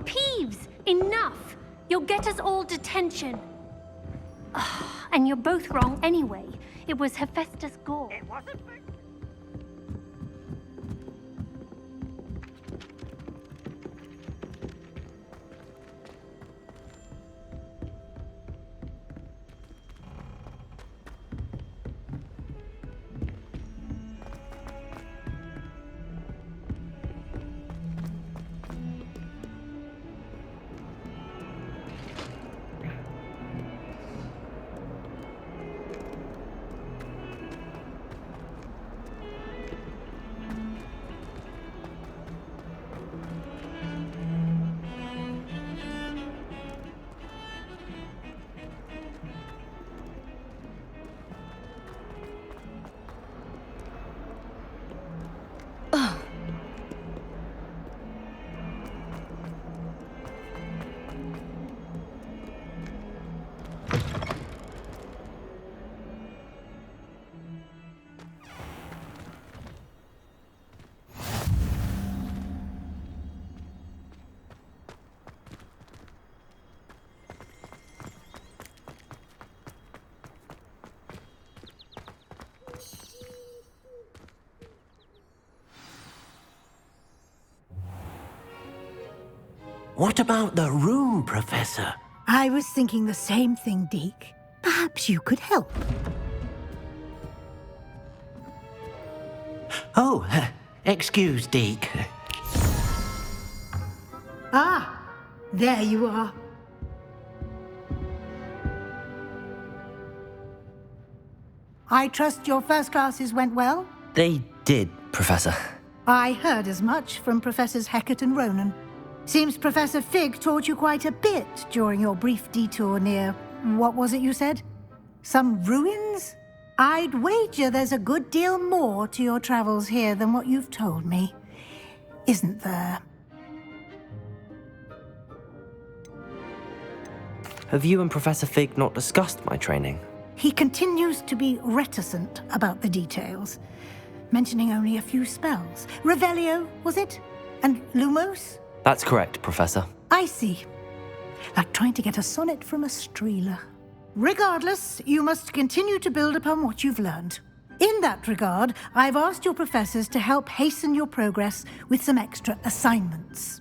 Peeves! Enough! You'll get us all detention. And you're both wrong anyway. It was Hephaestus Gore. It wasn't. What about the room, Professor? I was thinking the same thing, Deke. Perhaps you could help. Oh, excuse, Deke. Ah, there you are. I trust your first classes went well? They did, Professor. I heard as much from Professors Hecat and Ronan. Seems Professor Fig taught you quite a bit during your brief detour near... what was it you said? Some ruins? I'd wager there's a good deal more to your travels here than what you've told me. Isn't there? Have you and Professor Fig not discussed my training? He continues to be reticent about the details, mentioning only a few spells. Revelio, was it? And Lumos? That's correct, Professor. I see. Like trying to get a sonnet from a streeler. Regardless, you must continue to build upon what you've learned. In that regard, I've asked your professors to help hasten your progress with some extra assignments.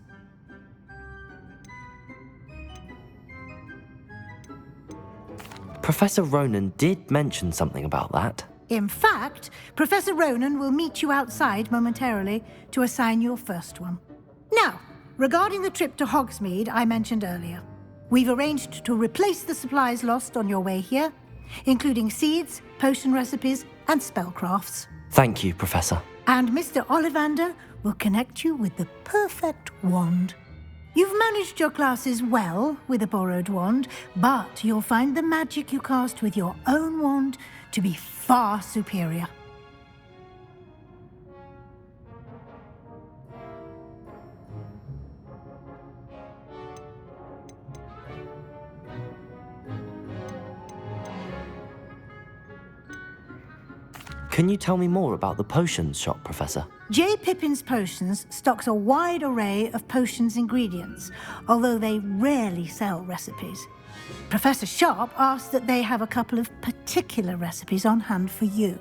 Professor Ronan did mention something about that. In fact, Professor Ronan will meet you outside momentarily to assign your first one. Now, regarding the trip to Hogsmeade I mentioned earlier, we've arranged to replace the supplies lost on your way here, including seeds, potion recipes, and spellcrafts. Thank you, Professor. And Mr. Ollivander will connect you with the perfect wand. You've managed your classes well with a borrowed wand, but you'll find the magic you cast with your own wand to be far superior. Can you tell me more about the potions shop, Professor? J. Pippin's Potions stocks a wide array of potions ingredients, although they rarely sell recipes. Professor Sharp asked that they have a couple of particular recipes on hand for you.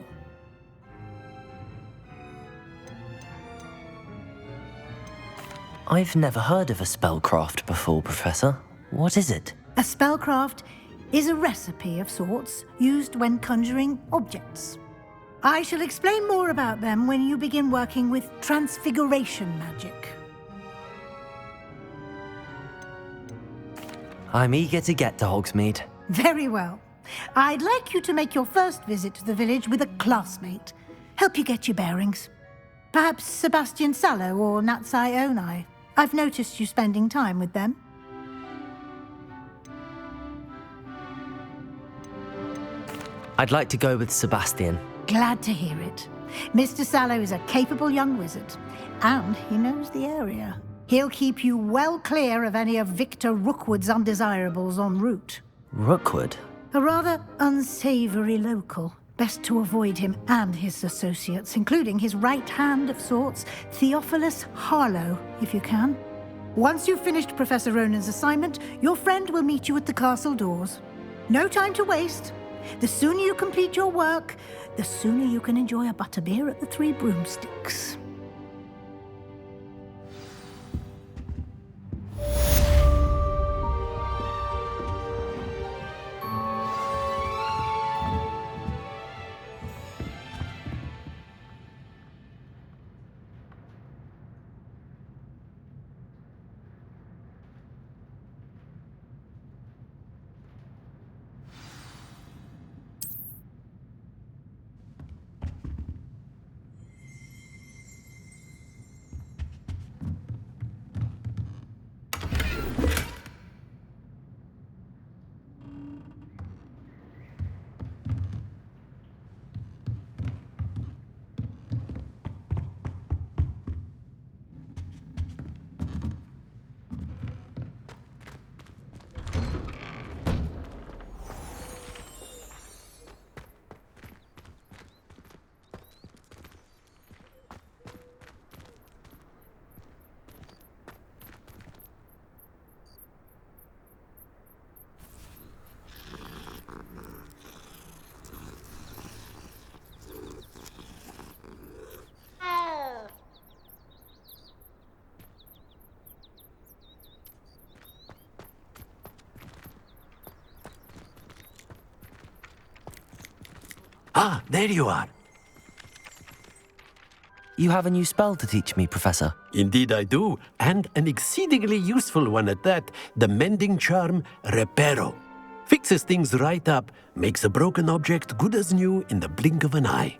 I've never heard of a spellcraft before, Professor. What is it? A spellcraft is a recipe of sorts used when conjuring objects. I shall explain more about them when you begin working with transfiguration magic. I'm eager to get to Hogsmeade. Very well. I'd like you to make your first visit to the village with a classmate. Help you get your bearings. Perhaps Sebastian Sallow or Natsai Onai. I've noticed you spending time with them. I'd like to go with Sebastian. Glad to hear it. Mr. Sallow is a capable young wizard, and he knows the area. He'll keep you well clear of any of Victor Rookwood's undesirables en route. Rookwood? A rather unsavory local. Best to avoid him and his associates, including his right hand of sorts, Theophilus Harlow, if you can. Once you've finished Professor Ronan's assignment, your friend will meet you at the castle doors. No time to waste. The sooner you complete your work, the sooner you can enjoy a butterbeer at the Three Broomsticks. Ah, there you are. You have a new spell to teach me, Professor. Indeed I do, and an exceedingly useful one at that, the mending charm Reparo. Fixes things right up, makes a broken object good as new in the blink of an eye.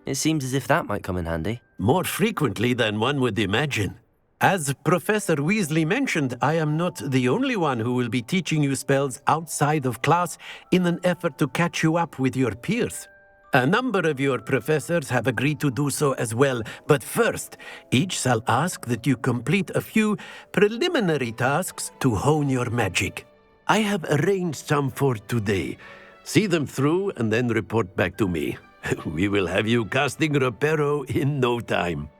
It seems as if that might come in handy. More frequently than one would imagine. As Professor Weasley mentioned, I am not the only one who will be teaching you spells outside of class in an effort to catch you up with your peers. A number of your professors have agreed to do so as well, but first, each shall ask that you complete a few preliminary tasks to hone your magic. I have arranged some for today. See them through and then report back to me. We will have you casting Reparo in no time.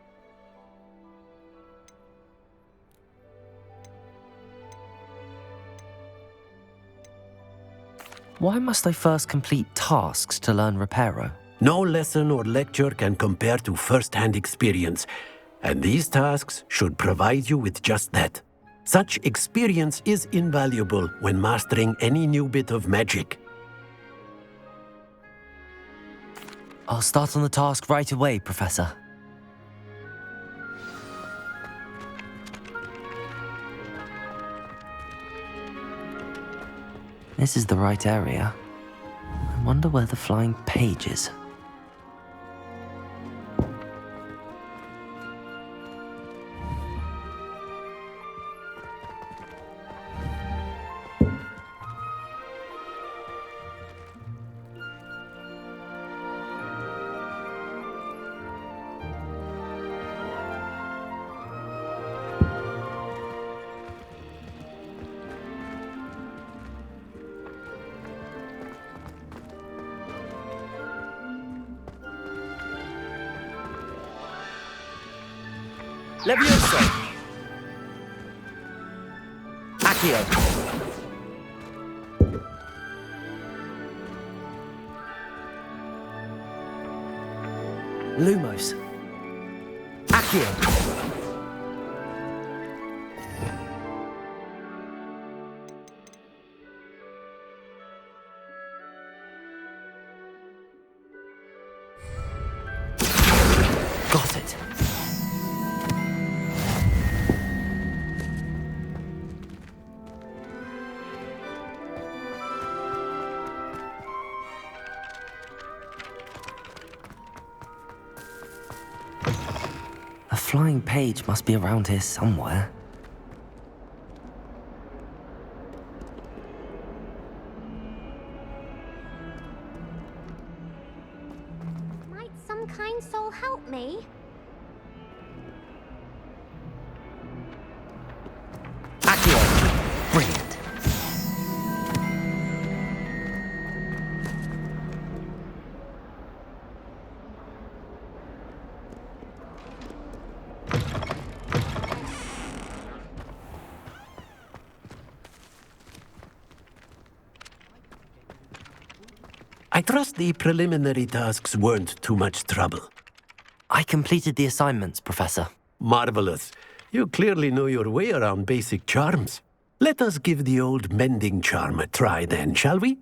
Why must I first complete tasks to learn Reparo? No lesson or lecture can compare to first-hand experience, and these tasks should provide you with just that. Such experience is invaluable when mastering any new bit of magic. I'll start on the task right away, Professor. This is the right area. I wonder where the flying page is. Levioso! Accio! Lumos! Accio! Got it! A flying page must be around here somewhere. Might some kind soul help me? Accio! Brilliant. I trust the preliminary tasks weren't too much trouble. I completed the assignments, Professor. Marvelous. You clearly know your way around basic charms. Let us give the old mending charm a try then, shall we?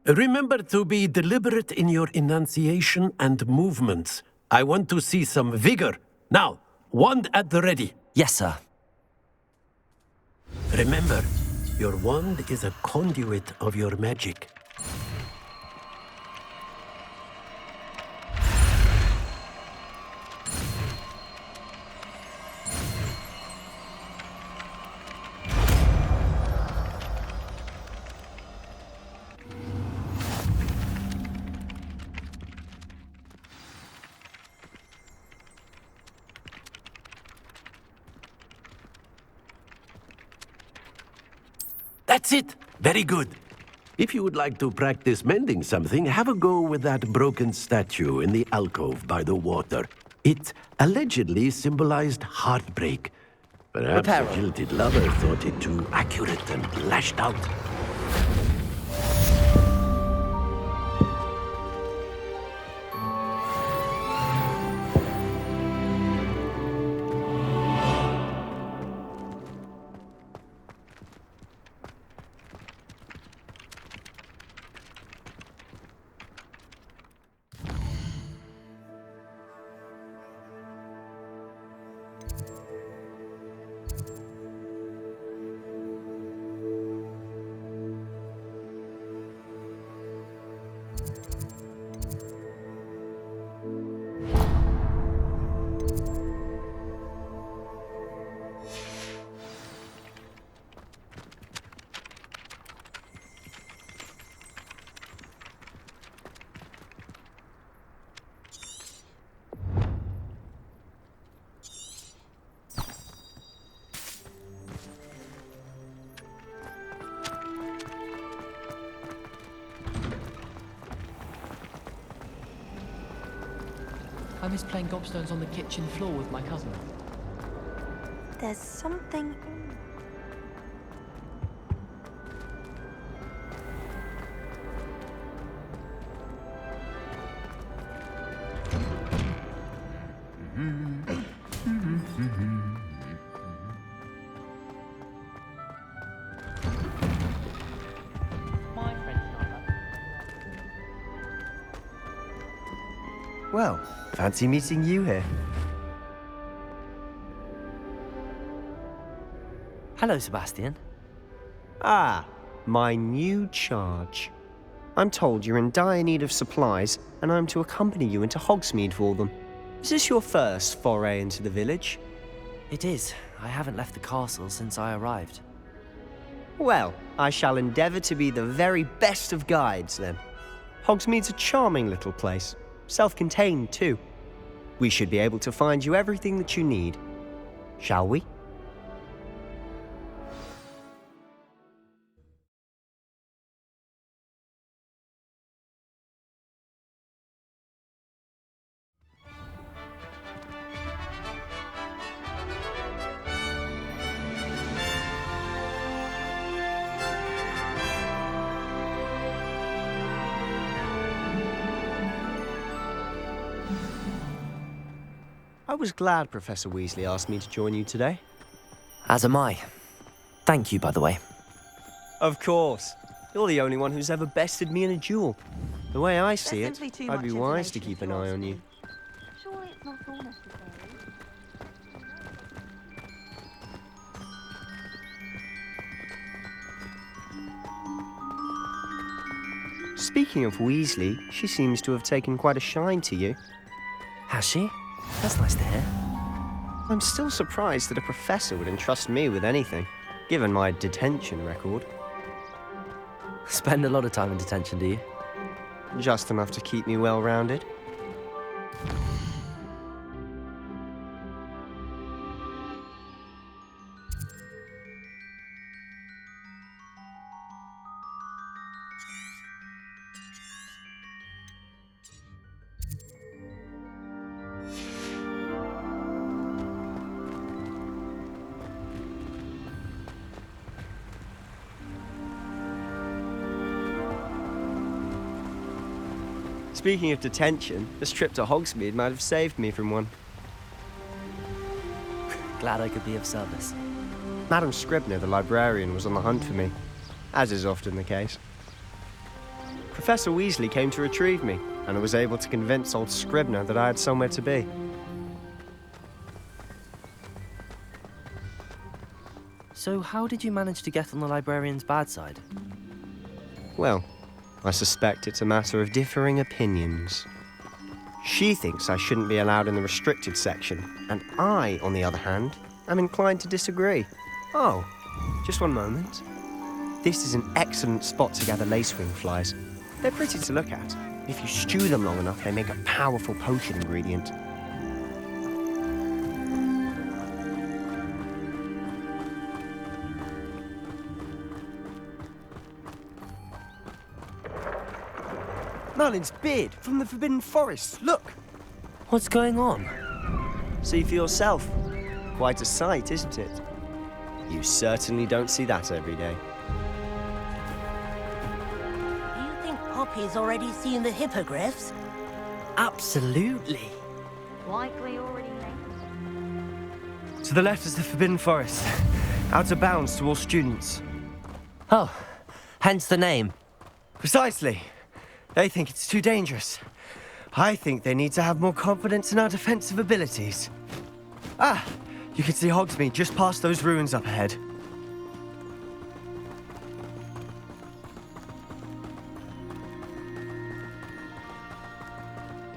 Remember to be deliberate in your enunciation and movements. I want to see some vigor. Now, wand at the ready. Yes, sir. Remember, your wand is a conduit of your magic. That's it! Very good. If you would like to practice mending something, have a go with that broken statue in the alcove by the water. It allegedly symbolized heartbreak. Perhaps a jilted lover thought it too accurate and lashed out. I miss playing gobstones on the kitchen floor with my cousin. There's something... Well, fancy meeting you here. Hello, Sebastian. Ah, my new charge. I'm told you're in dire need of supplies, and I'm to accompany you into Hogsmeade for them. Is this your first foray into the village? It is. I haven't left the castle since I arrived. Well, I shall endeavour to be the very best of guides, then. Hogsmeade's a charming little place. Self-contained, too. We should be able to find you everything that you need. Shall we? I was glad Professor Weasley asked me to join you today. As am I. Thank you, by the way. Of course. You're the only one who's ever bested me in a duel. The way I see There's it, simply too I'd be much wise to information keep an if you eye ask on me. you. Surely it's not all necessary. Speaking of Weasley, she seems to have taken quite a shine to you. Has she? That's nice to hear. I'm still surprised that a professor would entrust me with anything, given my detention record. Spend a lot of time in detention, do you? Just enough to keep me well-rounded. Speaking of detention, this trip to Hogsmeade might have saved me from one. Glad I could be of service. Madam Scribner, the librarian, was on the hunt for me, as is often the case. Professor Weasley came to retrieve me, and I was able to convince old Scribner that I had somewhere to be. So how did you manage to get on the librarian's bad side? Well, I suspect it's a matter of differing opinions. She thinks I shouldn't be allowed in the restricted section, and I, on the other hand, am inclined to disagree. Oh, just one moment. This is an excellent spot to gather lacewing flies. They're pretty to look at. If you stew them long enough, they make a powerful potion ingredient. Merlin's beard from the Forbidden Forest. Look! What's going on? See for yourself. Quite a sight, isn't it? You certainly don't see that every day. Do you think Poppy's already seen the hippogriffs? Absolutely. Likely already linked. To the left is the Forbidden Forest. Out of bounds to all students. Oh, hence the name. Precisely. They think it's too dangerous. I think they need to have more confidence in our defensive abilities. Ah, you can see Hogsmeade just past those ruins up ahead.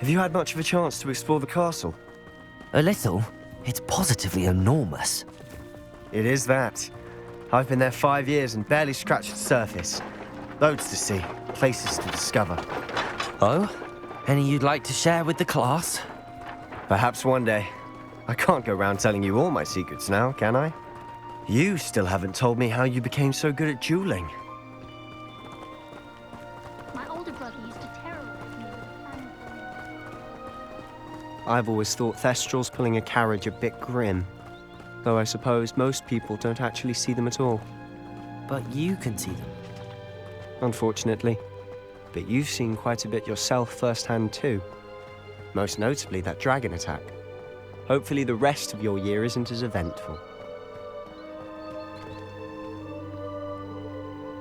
Have you had much of a chance to explore the castle? A little. It's positively enormous. It is that. I've been there 5 years and barely scratched the surface. Loads to see, places to discover. Oh? Any you'd like to share with the class? Perhaps one day. I can't go around telling you all my secrets now, can I? You still haven't told me how you became so good at dueling. My older brother used to terrorize me with plans for me. I've always thought Thestrals pulling a carriage a bit grim. Though I suppose most people don't actually see them at all. But you can see them. Unfortunately. But you've seen quite a bit yourself firsthand too. Most notably that dragon attack. Hopefully the rest of your year isn't as eventful.